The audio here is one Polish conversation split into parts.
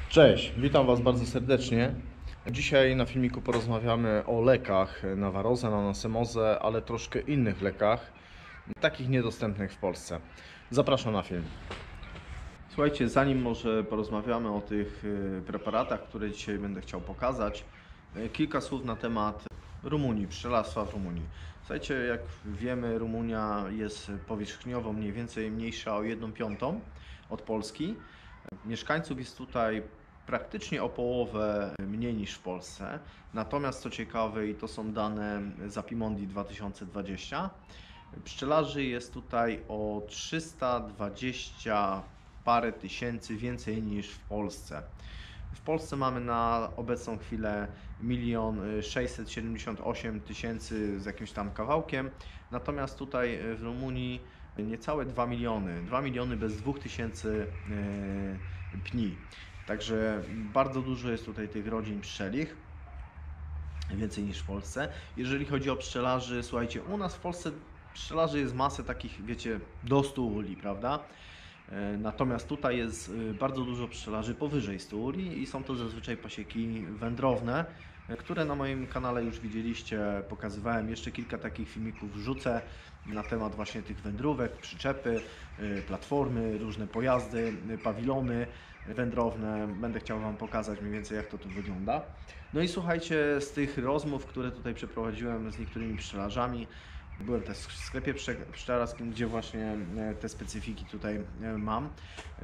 Cześć, witam Was bardzo serdecznie. Dzisiaj na filmiku porozmawiamy o lekach na warozę, na nasymozę, ale troszkę innych lekach, takich niedostępnych w Polsce. Zapraszam na film. Słuchajcie, zanim może porozmawiamy o tych preparatach, które dzisiaj będę chciał pokazać, kilka słów na temat Rumunii, pszczelarstwa w Rumunii. Słuchajcie, jak wiemy, Rumunia jest powierzchniowo mniej więcej mniejsza o 1/5 od Polski. Mieszkańców jest tutaj praktycznie o połowę mniej niż w Polsce. Natomiast co ciekawe, i to są dane z Apimondi 2020, pszczelarzy jest tutaj o 320 parę tysięcy więcej niż w Polsce. W Polsce mamy na obecną chwilę 1 678 000 z jakimś tam kawałkiem, natomiast tutaj w Rumunii niecałe 2 miliony, 2 miliony bez 2000 pni. Także bardzo dużo jest tutaj tych rodzin pszczelich, więcej niż w Polsce. Jeżeli chodzi o pszczelarzy, słuchajcie, u nas w Polsce pszczelarzy jest masę takich, wiecie, do 100 uli, prawda? Natomiast tutaj jest bardzo dużo pszczelarzy powyżej 100 uli i są to zazwyczaj pasieki wędrowne, które na moim kanale już widzieliście, pokazywałem. Jeszcze kilka takich filmików wrzucę na temat właśnie tych wędrówek, przyczepy, platformy, różne pojazdy, pawilony wędrowne. Będę chciał Wam pokazać mniej więcej, jak to tu wygląda. No i słuchajcie, z tych rozmów, które tutaj przeprowadziłem z niektórymi pszczelarzami, byłem też w sklepie pszczelarskim, gdzie właśnie te specyfiki tutaj mam.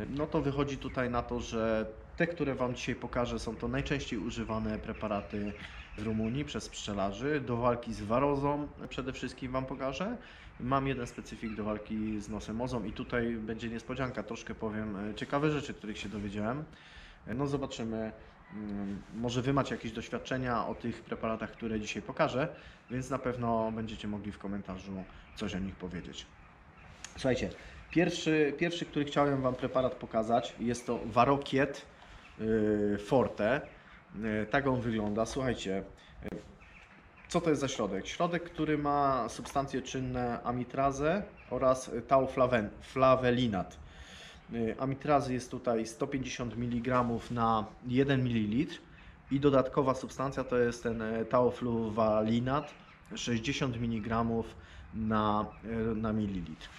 No to wychodzi tutaj na to, że te, które Wam dzisiaj pokażę, są to najczęściej używane preparaty w Rumunii przez pszczelarzy do walki z warozą. Przede wszystkim Wam pokażę. Mam jeden specyfik do walki z nosemozą i tutaj będzie niespodzianka. Troszkę powiem ciekawe rzeczy, których się dowiedziałem. No zobaczymy. Może Wy macie jakieś doświadczenia o tych preparatach, które dzisiaj pokażę, więc na pewno będziecie mogli w komentarzu coś o nich powiedzieć. Słuchajcie, pierwszy, który chciałem Wam preparat pokazać, jest to Varokiet Forte. Tak on wygląda. Słuchajcie, co to jest za środek? Środek, który ma substancje czynne amitrazę oraz tauflawelinat. Amitrazy jest tutaj 150 mg na 1 ml i dodatkowa substancja to jest ten taofluwalinat 60 mg na mililitr.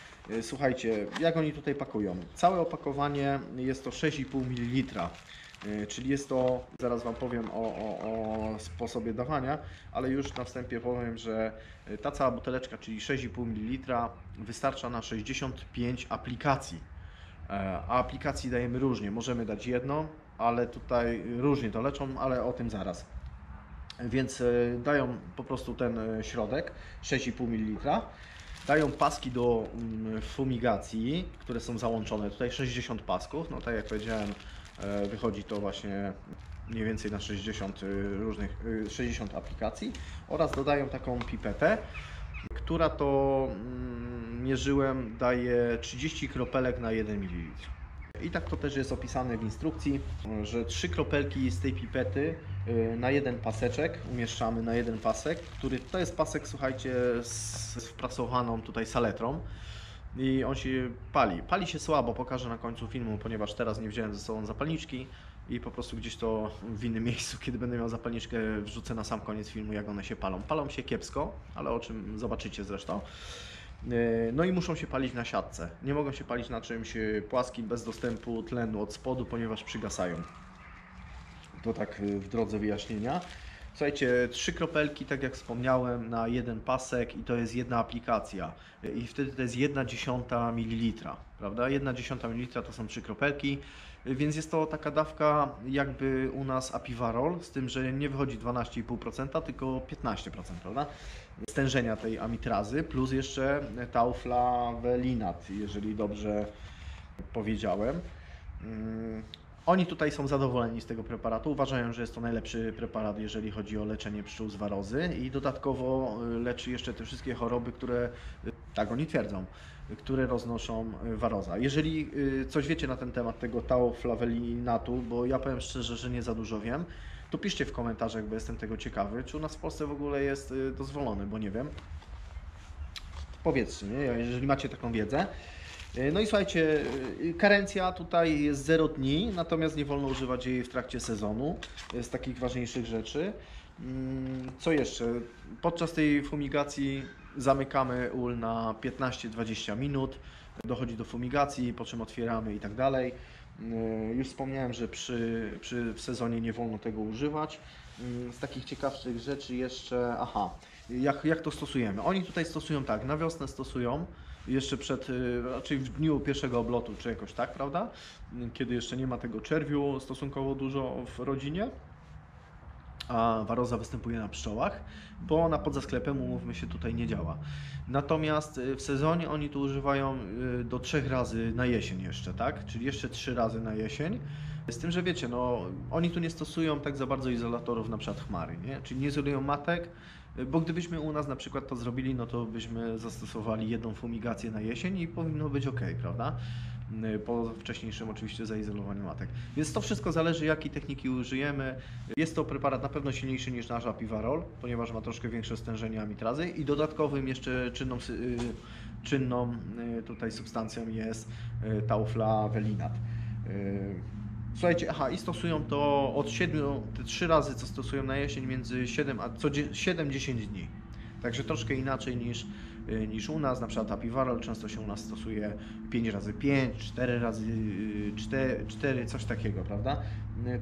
Słuchajcie, jak oni tutaj pakują? Całe opakowanie jest to 6,5 ml, czyli jest to, zaraz Wam powiem o sposobie dawania, ale już na wstępie powiem, że ta cała buteleczka, czyli 6,5 ml, wystarcza na 65 aplikacji. A aplikacji dajemy różnie, możemy dać jedną, ale tutaj różnie to leczą, ale o tym zaraz. Więc dają po prostu ten środek 6,5 ml. Dają paski do fumigacji, które są załączone. Tutaj 60 pasków, no tak jak powiedziałem, wychodzi to właśnie mniej więcej na 60 60 aplikacji oraz dodają taką pipetę, która to mierzyłem, daje 30 kropelek na 1 ml. I tak to też jest opisane w instrukcji, że 3 kropelki z tej pipety na jeden paseczek umieszczamy, na jeden pasek, który to jest pasek, słuchajcie, z wprasowaną tutaj saletrą i on się pali. Pali się słabo, pokażę na końcu filmu, ponieważ teraz nie wziąłem ze sobą zapalniczki i po prostu gdzieś to w innym miejscu, kiedy będę miał zapalniczkę, wrzucę na sam koniec filmu, jak one się palą. Palą się kiepsko, ale o czym zobaczycie zresztą. No i muszą się palić na siatce. Nie mogą się palić na czymś płaskim, bez dostępu tlenu od spodu, ponieważ przygasają. To tak w drodze wyjaśnienia. Słuchajcie, 3 kropelki, tak jak wspomniałem, na jeden pasek i to jest jedna aplikacja. I wtedy to jest 1/10 ml, prawda? 1/10 ml to są 3 kropelki, więc jest to taka dawka jakby u nas Apivarol, z tym, że nie wychodzi 12,5%, tylko 15%, prawda? Stężenia tej amitrazy, plus jeszcze tauflawelinat, jeżeli dobrze powiedziałem. Oni tutaj są zadowoleni z tego preparatu, uważają, że jest to najlepszy preparat, jeżeli chodzi o leczenie pszczół z warozy i dodatkowo leczy jeszcze te wszystkie choroby, które, tak oni twierdzą, które roznoszą waroza. Jeżeli coś wiecie na ten temat tego tauflawelinatu, bo ja powiem szczerze, że nie za dużo wiem, to piszcie w komentarzach, bo jestem tego ciekawy, czy u nas w Polsce w ogóle jest dozwolony, bo nie wiem. Powiedzcie, nie? Jeżeli macie taką wiedzę. No i słuchajcie, karencja tutaj jest 0 dni, natomiast nie wolno używać jej w trakcie sezonu, z takich ważniejszych rzeczy. Co jeszcze? Podczas tej fumigacji zamykamy ul na 15-20 minut, dochodzi do fumigacji, po czym otwieramy i tak dalej. Już wspomniałem, że w sezonie nie wolno tego używać. Z takich ciekawszych rzeczy jeszcze, jak to stosujemy? Oni tutaj stosują tak, na wiosnę stosują, jeszcze raczej w dniu pierwszego oblotu, czy jakoś tak, prawda? Kiedy jeszcze nie ma tego czerwiu stosunkowo dużo w rodzinie, a waroza występuje na pszczołach, bo ona poza sklepem, umówmy się, tutaj nie działa. Natomiast w sezonie oni tu używają do 3 razy na jesień jeszcze, tak? Czyli jeszcze 3 razy na jesień. Z tym, że wiecie, no oni tu nie stosują tak za bardzo izolatorów, na przykład chmary, nie? Czyli nie izolują matek, bo gdybyśmy u nas na przykład to zrobili, no to byśmy zastosowali jedną fumigację na jesień i powinno być ok, prawda? Po wcześniejszym oczywiście zaizolowaniu matek. Więc to wszystko zależy, jakiej techniki użyjemy. Jest to preparat na pewno silniejszy niż nasz Apivarol, ponieważ ma troszkę większe stężenie amitrazy i dodatkowym jeszcze czynną tutaj substancją jest tauflavelinat. Słuchajcie, i stosują to od 7, te 3 razy, co stosują na jesień, między 7 a 7-10 dni. Także troszkę inaczej niż u nas, na przykład Apivarol często się u nas stosuje 5 razy 5, 4 razy 4, coś takiego, prawda?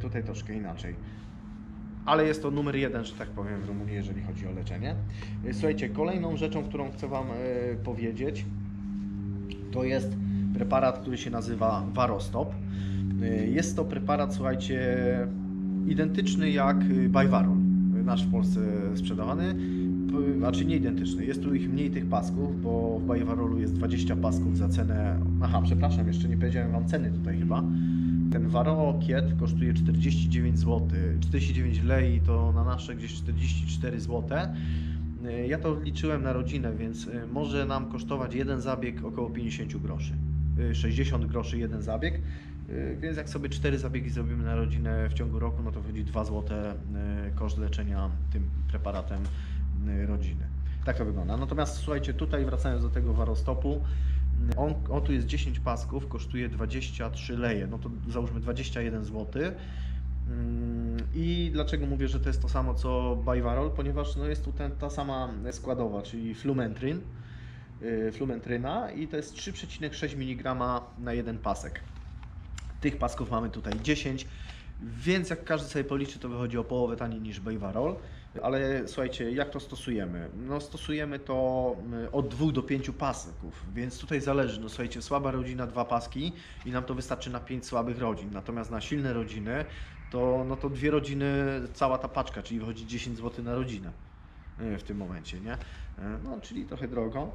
Tutaj troszkę inaczej. Ale jest to numer 1, że tak powiem, w Rumunii, jeżeli chodzi o leczenie. Słuchajcie, kolejną rzeczą, którą chcę Wam powiedzieć, to jest preparat, który się nazywa Varostop. Jest to preparat, słuchajcie, identyczny jak Bivarol, nasz w Polsce sprzedawany, znaczy nie identyczny, jest tu ich mniej tych pasków, bo w Bivarolu jest 20 pasków za cenę, przepraszam, jeszcze nie powiedziałem Wam ceny tutaj chyba. Ten Varokiet kosztuje 49 zł, 49 lei to na nasze gdzieś 44 zł. Ja to liczyłem na rodzinę, więc może nam kosztować jeden zabieg około 50 groszy. 60 groszy jeden zabieg, więc jak sobie 4 zabiegi zrobimy na rodzinę w ciągu roku, no to wychodzi 2 zł koszt leczenia tym preparatem rodziny. Tak to wygląda. Natomiast słuchajcie, tutaj wracając do tego Varostopu, on tu jest 10 pasków, kosztuje 23 leje, no to załóżmy 21 zł. I dlaczego mówię, że to jest to samo co Bivarol? Ponieważ no jest tu ta sama składowa, czyli flumentryna i to jest 3,6 mg na jeden pasek. Tych pasków mamy tutaj 10, więc jak każdy sobie policzy, to wychodzi o połowę taniej niż Bivarol. Ale słuchajcie, jak to stosujemy? No stosujemy to od 2 do 5 pasków, więc tutaj zależy. No słuchajcie, słaba rodzina 2 paski i nam to wystarczy na 5 słabych rodzin. Natomiast na silne rodziny to 2 rodziny, cała ta paczka, czyli wychodzi 10 zł na rodzinę w tym momencie, nie? No, czyli trochę drogo,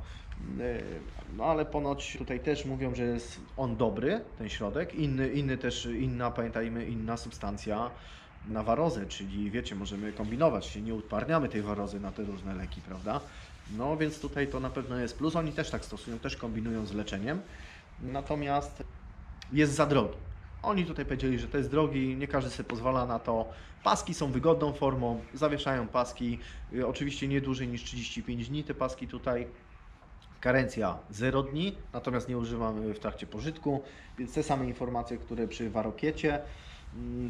no ale ponoć tutaj też mówią, że jest on dobry, ten środek, pamiętajmy, inna substancja na warozę, czyli wiecie, możemy kombinować się, nie uparniamy tej warozy na te różne leki, prawda? No więc tutaj to na pewno jest plus, oni też tak stosują, też kombinują z leczeniem, natomiast jest za drogi. Oni tutaj powiedzieli, że to jest drogi, nie każdy sobie pozwala na to. Paski są wygodną formą, zawieszają paski, oczywiście nie dłużej niż 35 dni te paski tutaj. Karencja 0 dni, natomiast nie używamy w trakcie pożytku, więc te same informacje, które przy Varokiecie.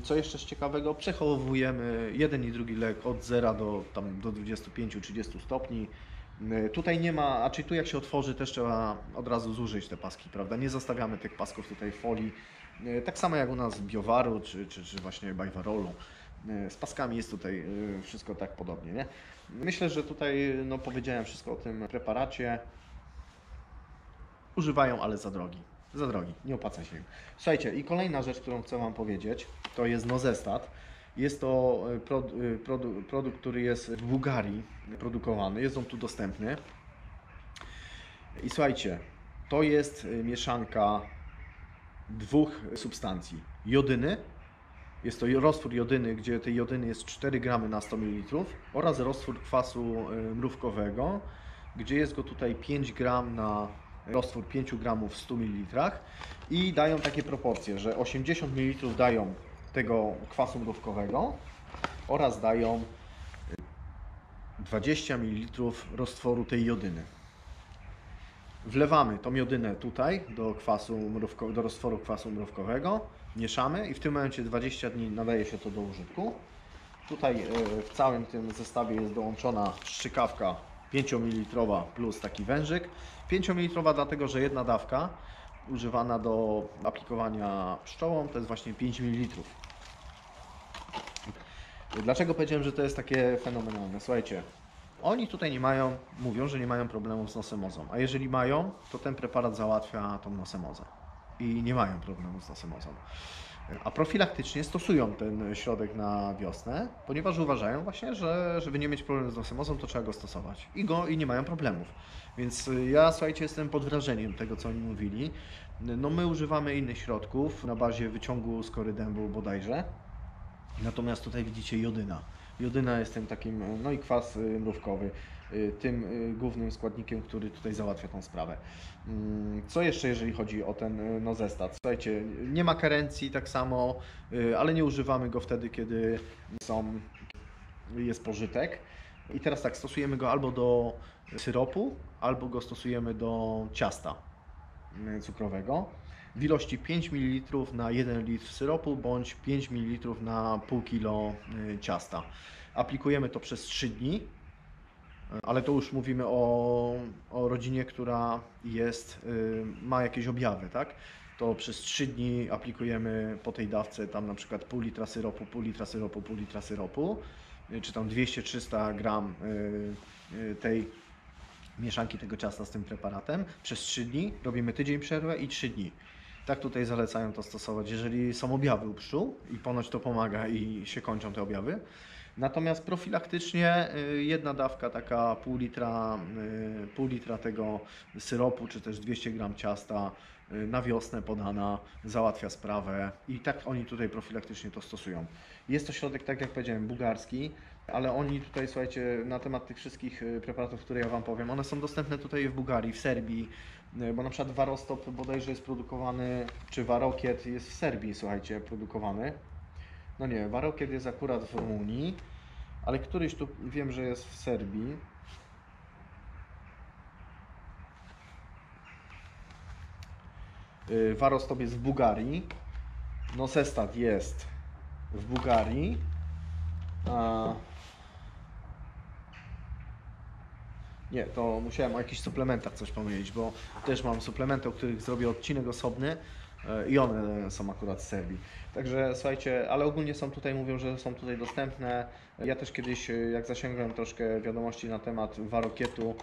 Co jeszcze z ciekawego, przechowujemy jeden i drugi lek od 0 do 25-30 stopni. Tutaj nie ma, a czyli tu jak się otworzy, też trzeba od razu zużyć te paski, prawda? Nie zostawiamy tych pasków tutaj w folii. Tak samo jak u nas w Biowaru czy właśnie Bivarolu. Z paskami jest tutaj wszystko tak podobnie, nie? Myślę, że tutaj powiedziałem wszystko o tym preparacie. Używają, ale za drogi. Za drogi, nie opłaca się im. Słuchajcie, i kolejna rzecz, którą chcę Wam powiedzieć, to jest Nozestat. Jest to produkt, który jest w Bułgarii produkowany, jest on tu dostępny. I słuchajcie, to jest mieszanka 2 substancji. Jodyny, jest to roztwór jodyny, gdzie tej jodyny jest 4 gramy na 100 ml oraz roztwór kwasu mrówkowego, gdzie jest go tutaj 5 gram na roztwór 5 gramów w 100 ml i dają takie proporcje, że 80 ml dają tego kwasu mrówkowego oraz dają 20 ml roztworu tej jodyny. Wlewamy tą jodynę tutaj do roztworu kwasu mrówkowego, mieszamy i w tym momencie 20 dni nadaje się to do użytku. Tutaj w całym tym zestawie jest dołączona strzykawka 5 ml plus taki wężyk. 5 ml dlatego, że jedna dawka używana do aplikowania pszczołom to jest właśnie 5 ml. Dlaczego powiedziałem, że to jest takie fenomenalne? Słuchajcie, oni tutaj nie mają, mówią, że nie mają problemów z nosemozą, a jeżeli mają, to ten preparat załatwia tą nosemozę i nie mają problemu z nosemozą. A profilaktycznie stosują ten środek na wiosnę, ponieważ uważają właśnie, że żeby nie mieć problemu z nosemozą, to trzeba go stosować i nie mają problemów. Więc ja, słuchajcie, jestem pod wrażeniem tego, co oni mówili. No my używamy innych środków na bazie wyciągu skory dębu bodajże. Natomiast tutaj widzicie jodyna. Jodyna jest tym takim, no i kwas mrówkowy, tym głównym składnikiem, który tutaj załatwia tą sprawę. Co jeszcze, jeżeli chodzi o ten nozestat? Słuchajcie, nie ma karencji tak samo, ale nie używamy go wtedy, kiedy jest pożytek. I teraz tak, stosujemy go albo do syropu, albo go stosujemy do ciasta cukrowego w ilości 5 ml na 1 litr syropu bądź 5 ml na pół kilo ciasta. Aplikujemy to przez 3 dni, ale to już mówimy o rodzinie, która ma jakieś objawy, tak? To przez 3 dni aplikujemy po tej dawce tam na przykład pół litra syropu, pół litra syropu, pół litra syropu, czy tam 200-300 gram tej mieszanki tego ciasta z tym preparatem przez 3 dni, robimy tydzień przerwę i 3 dni. Tak tutaj zalecają to stosować, jeżeli są objawy u pszczół i ponoć to pomaga i się kończą te objawy. Natomiast profilaktycznie jedna dawka, taka pół litra tego syropu, czy też 200 gram ciasta na wiosnę podana, załatwia sprawę i tak oni tutaj profilaktycznie to stosują. Jest to środek, tak jak powiedziałem, bułgarski, ale oni tutaj, słuchajcie, na temat tych wszystkich preparatów, które ja Wam powiem, one są dostępne tutaj w Bułgarii, w Serbii, bo na przykład Warostop bodajże jest produkowany, czy Warokiet jest w Serbii, słuchajcie, produkowany. No nie, Warokiet jest akurat w Rumunii, ale któryś tu wiem, że jest w Serbii. Warostop jest w Bułgarii, Nosestat jest w Bułgarii, nie, to musiałem o jakichś suplementach coś powiedzieć, bo też mam suplementy, o których zrobię odcinek osobny i one są akurat z Serbii. Także słuchajcie, ale ogólnie są tutaj, mówią, że są tutaj dostępne. Ja też kiedyś, jak zasięgłem troszkę wiadomości na temat Warokietu,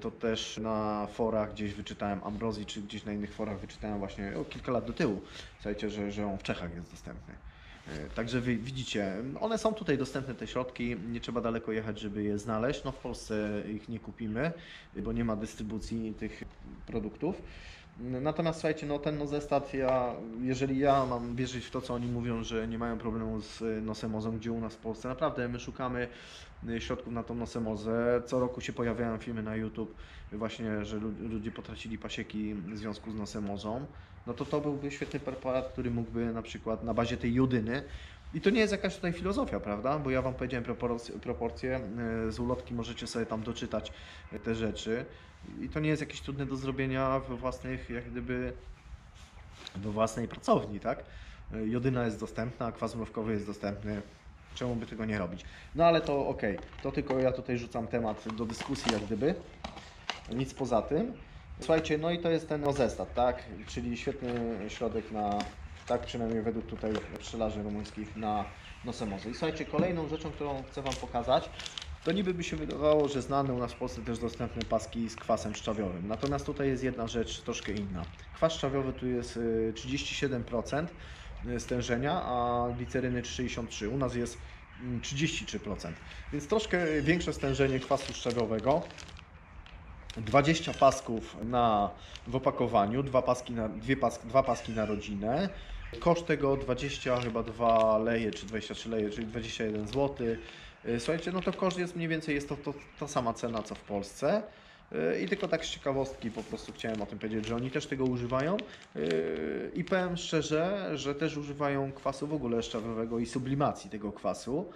to też na forach gdzieś wyczytałem Ambrozji, czy gdzieś na innych forach wyczytałem właśnie kilka lat do tyłu. Słuchajcie, że on w Czechach jest dostępny. Także wy widzicie, one są tutaj dostępne, te środki, nie trzeba daleko jechać, żeby je znaleźć. No w Polsce ich nie kupimy, bo nie ma dystrybucji tych produktów. Natomiast słuchajcie, no ten nozestat, jeżeli ja mam wierzyć w to, co oni mówią, że nie mają problemu z nosemozą, gdzie u nas w Polsce, naprawdę my szukamy środków na tą nosemozę. Co roku się pojawiają filmy na YouTube właśnie, że ludzie potracili pasieki w związku z nosemozą. No to byłby świetny preparat, który mógłby na przykład na bazie tej jodyny. I to nie jest jakaś tutaj filozofia, prawda? Bo ja Wam powiedziałem proporcje, z ulotki możecie sobie tam doczytać te rzeczy. I to nie jest jakieś trudne do zrobienia we własnych, jak gdyby, we własnej pracowni, tak? Jodyna jest dostępna, kwas mrówkowy jest dostępny. Czemu by tego nie robić? No ale to okej, to tylko ja tutaj rzucam temat do dyskusji, jak gdyby. Nic poza tym. Słuchajcie, no i to jest ten nozestat, tak? Czyli świetny środek na, tak przynajmniej według tutaj pszczelarzy rumuńskich, na nosemozę. I słuchajcie, kolejną rzeczą, którą chcę Wam pokazać, to niby by się wydawało, że znane u nas w Polsce też dostępne paski z kwasem szczawiowym. Natomiast tutaj jest jedna rzecz troszkę inna. Kwas szczawiowy tu jest 37% stężenia, a gliceryny 63%. U nas jest 33%. Więc troszkę większe stężenie kwasu szczawiowego. 20 pasków w opakowaniu, dwa paski na rodzinę. Koszt tego 22 leje, czy 23 leje, czyli 21 zł. Słuchajcie, no to koszt jest mniej więcej, jest to ta sama cena co w Polsce. I tylko tak z ciekawostki po prostu chciałem o tym powiedzieć, że oni też tego używają i powiem szczerze, że też używają kwasu w ogóle szczawiowego i sublimacji tego kwasu.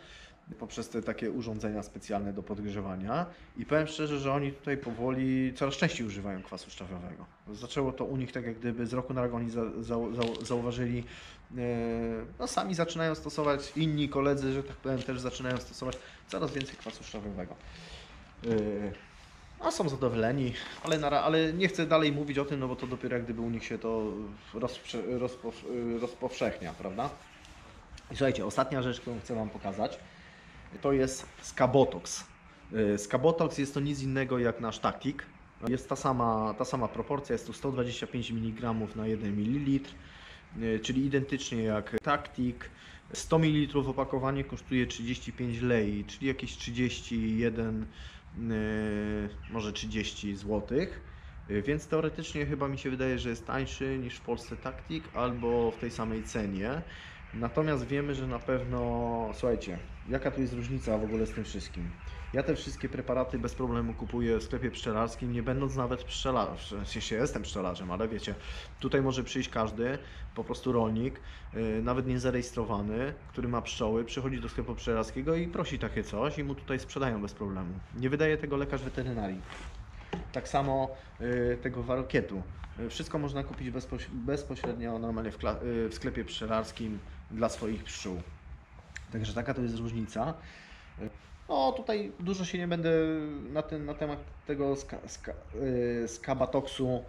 poprzez te takie urządzenia specjalne do podgrzewania i powiem szczerze, że oni tutaj powoli coraz częściej używają kwasu szczawiowego. Zaczęło to u nich tak jak gdyby z roku na rok oni zauważyli, no sami zaczynają stosować, inni koledzy, że tak powiem, też zaczynają stosować coraz więcej kwasu szczawiowego. A są zadowoleni, ale nie chcę dalej mówić o tym, no bo to dopiero jak gdyby u nich się to rozpowszechnia, prawda? I słuchajcie, ostatnia rzecz, którą chcę Wam pokazać, to jest Scabotox. Scabotox jest to nic innego jak nasz Tactic. Jest ta sama proporcja, jest tu 125 mg na 1 ml, czyli identycznie jak Tactic. 100 ml opakowanie kosztuje 35 lei, czyli jakieś 31, może 30 zł. Więc teoretycznie chyba mi się wydaje, że jest tańszy niż w Polsce Tactic albo w tej samej cenie. Natomiast wiemy, że na pewno, słuchajcie, jaka tu jest różnica w ogóle z tym wszystkim. Ja te wszystkie preparaty bez problemu kupuję w sklepie pszczelarskim, nie będąc nawet pszczelarzem, w sensie jestem pszczelarzem, ale wiecie, tutaj może przyjść każdy, po prostu rolnik, nawet niezarejestrowany, który ma pszczoły, przychodzi do sklepu pszczelarskiego i prosi takie coś i mu tutaj sprzedają bez problemu. Nie wydaje tego lekarz weterynarii. Tak samo tego warokietu. Wszystko można kupić bezpośrednio normalnie w sklepie pszczelarskim dla swoich pszczół. Także taka to jest różnica. No tutaj dużo się nie będę na temat tego Scabatoxu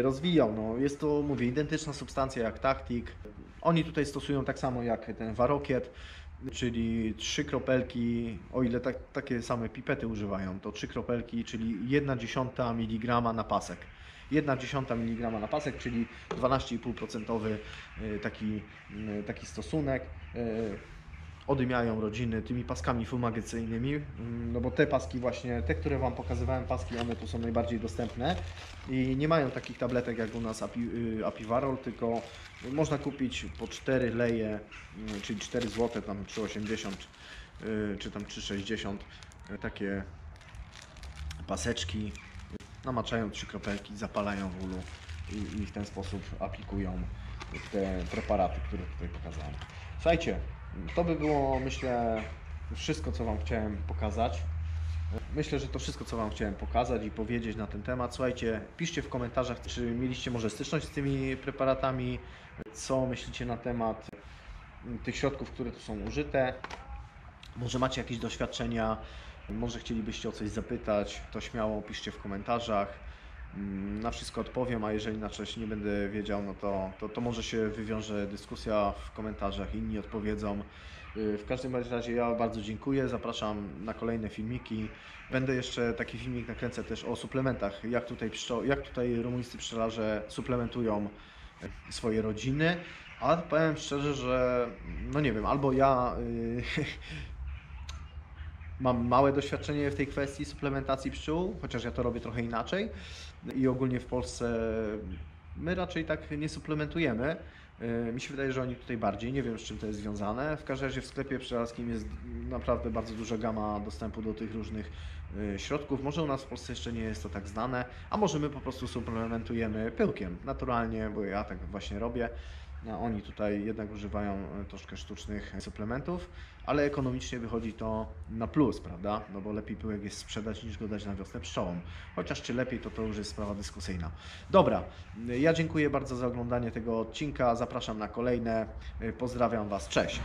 rozwijał. No, jest to, mówię, identyczna substancja jak Tactic. Oni tutaj stosują tak samo jak ten warokiet, czyli 3 kropelki, o ile takie same pipety używają, to 3 kropelki, czyli 1/10 mg na pasek. 1/10 mg na pasek, czyli 12,5% taki stosunek. Odymiają rodziny tymi paskami fumagacyjnymi, no bo te paski właśnie, te, które Wam pokazywałem, paski, one tu są najbardziej dostępne i nie mają takich tabletek jak u nas Apivarol, tylko można kupić po 4 leje, czyli 4 zł, tam 3,80 czy tam 3,60, takie paseczki, namaczają 3 kropelki, zapalają w ulu i w ten sposób aplikują te preparaty, które tutaj pokazałem. Słuchajcie, to by było, myślę, wszystko, co Wam chciałem pokazać. Myślę, że to wszystko, co Wam chciałem pokazać i powiedzieć na ten temat. Słuchajcie, piszcie w komentarzach, czy mieliście może styczność z tymi preparatami, co myślicie na temat tych środków, które tu są użyte. Może macie jakieś doświadczenia, może chcielibyście o coś zapytać, to śmiało piszcie w komentarzach. Na wszystko odpowiem, a jeżeli na coś nie będę wiedział, no to może się wywiąże dyskusja w komentarzach, inni odpowiedzą. W każdym razie ja bardzo dziękuję, zapraszam na kolejne filmiki. Będę jeszcze taki filmik nakręcę też o suplementach, jak tutaj rumuńscy pszczelarze suplementują swoje rodziny, ale powiem szczerze, że no nie wiem, albo ja mam małe doświadczenie w tej kwestii suplementacji pszczół, chociaż ja to robię trochę inaczej i ogólnie w Polsce my raczej tak nie suplementujemy. Mi się wydaje, że oni tutaj bardziej, nie wiem z czym to jest związane. W każdym razie w sklepie pszczelarskim jest naprawdę bardzo duża gama dostępu do tych różnych środków. Może u nas w Polsce jeszcze nie jest to tak znane, a może my po prostu suplementujemy pyłkiem naturalnie, bo ja tak właśnie robię. No, oni tutaj jednak używają troszkę sztucznych suplementów, ale ekonomicznie wychodzi to na plus, prawda? No bo lepiej pyłek jest sprzedać niż go dać na wiosnę pszczołom. Chociaż czy lepiej, to już jest sprawa dyskusyjna. Dobra, ja dziękuję bardzo za oglądanie tego odcinka, zapraszam na kolejne, pozdrawiam Was, cześć!